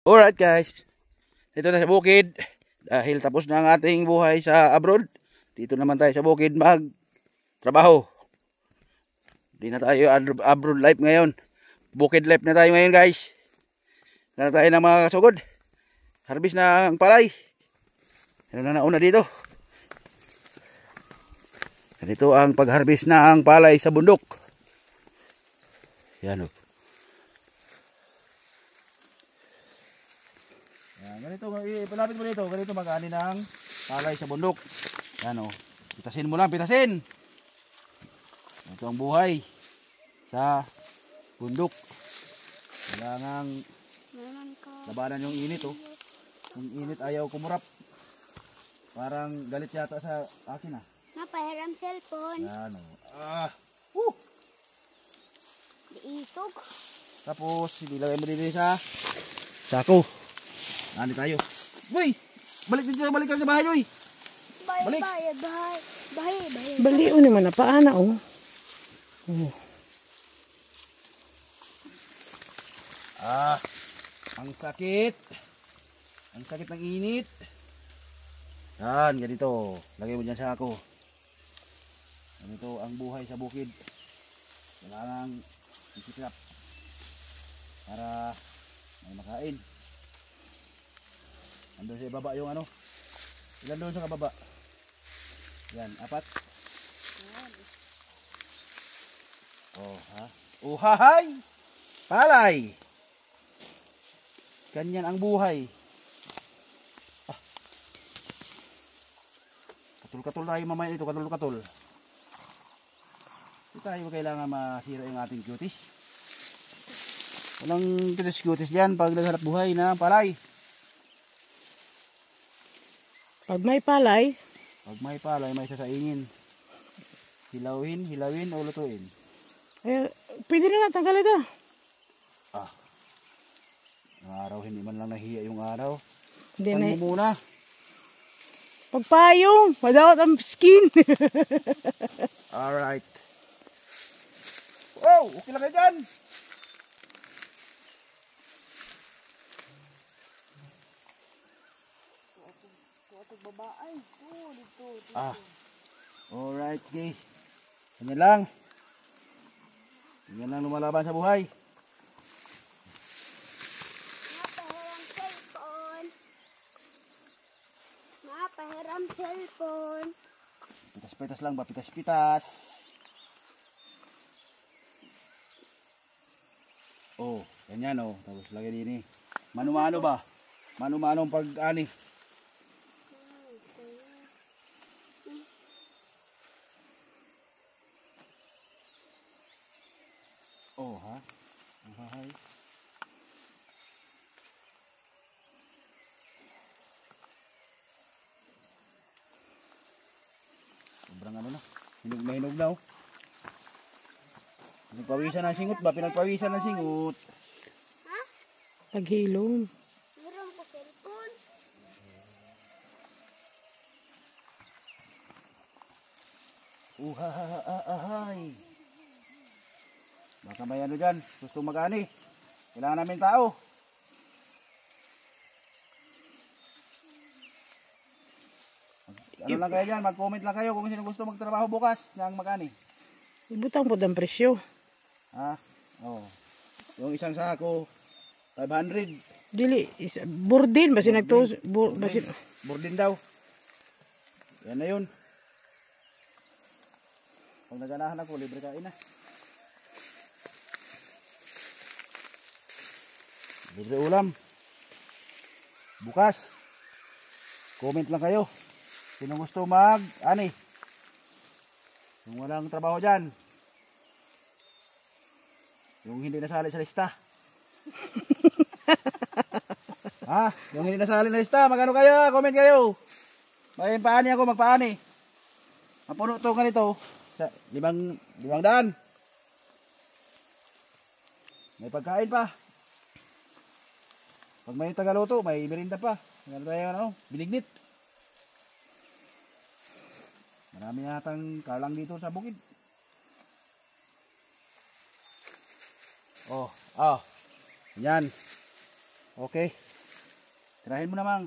Alright guys, dito na sa bukid. Dahil tapos na ang ating buhay sa abroad, dito naman tayo sa bukid magtrabaho. Di na tayo abroad life ngayon. Bukid life na tayo ngayon guys. Na tayo ng mga kasugod. Harvest na ang palay. Ano na nauna dito? Ganito ang pag-harvest na ang palay sa bundok. Yan o. Ganito, palapit mo dito. Ganito mag-ani ng palay sa bundok. Yan o. Pitasin mo lang, pitasin. Ito ang buhay sa bundok. Kailangan labanan yung init o. Yung init ayaw kumurap. Parang galit yata sa akin ah. Napahiram cellphone. Yan o. Diitog. Tapos, ilagay mo din sa sako. Nani tayo. Uy! Balik ka sa bahay, uy! Balik! Bahay. Bali o naman na paana o. Ang sakit. Ang sakit ng init. Yan, ganito. Lagay mo dyan sa ako. Ganito ang buhay sa bukid. Kailangan isikap para may makain. Andun sa baba yung ano. Ilan doon sa kababa? Yan, 4. Oh, ha? Oh, hahay! Palay! Ganyan ang buhay. Katul-katul tayo mamaya ito, katul-katul. Hindi tayo kailangan masira yung ating cuties. Walang cuties dyan pag naghanap buhay na palay. Pag may palay, may sasaingin. Hilawin o lutuin. pwede na natanggal ito. Ang araw, hindi man lang nahiya yung araw. Hindi Ano na. mo muna? Pagpayong, madawat ang skin. Alright. Wow, okay lang kayo dyan. Alright, sige. Ganyan lang. Ganyan lang lumalaban sa buhay. Napahiram cellphone. Pitas-pitas lang ba? Pitas-pitas. Oh, ganyan oh. Tapos lagay din eh. Mano-mano ba? Mano-mano ang pag-ani. Oh, ha? Ang hahay. Sobrang ano na. Hinog na hinog na oh. Pinagpawisan ng singot ba? Pinagpawisan ng singot. Ha? Paghilom. Meron ko cellphone. Ahay. Baka may ano dyan. Gusto mag-ani. Kailangan namin tao. Ano lang kayo dyan? Mag-comment lang kayo kung sino gusto magtrabaho bukas ng mag-ani. Ibutang po ang presyo. Ha? Oh. Yung isang sako 500. Dili, burdin basi nagtos basi Burdin daw. Yan na yun. Pag naganahan ako, libre kain na. Libre ulam. Bukas. Comment lang kayo. Sino gusto mag-ani? Yung walang trabaho dyan. Yung hindi nasali sa lista. Yung hindi nasali sa lista, magano kayo? Comment kayo. May paani ako, magpaani. Mapuno to ganito. 500. May pagkain pa. Pag may tagaluto, may merinda pa. Ano tayo, ano? Binignit. Marami natang kalang dito sa bukid. Yan. Okay. Tirahin mo na, Mang.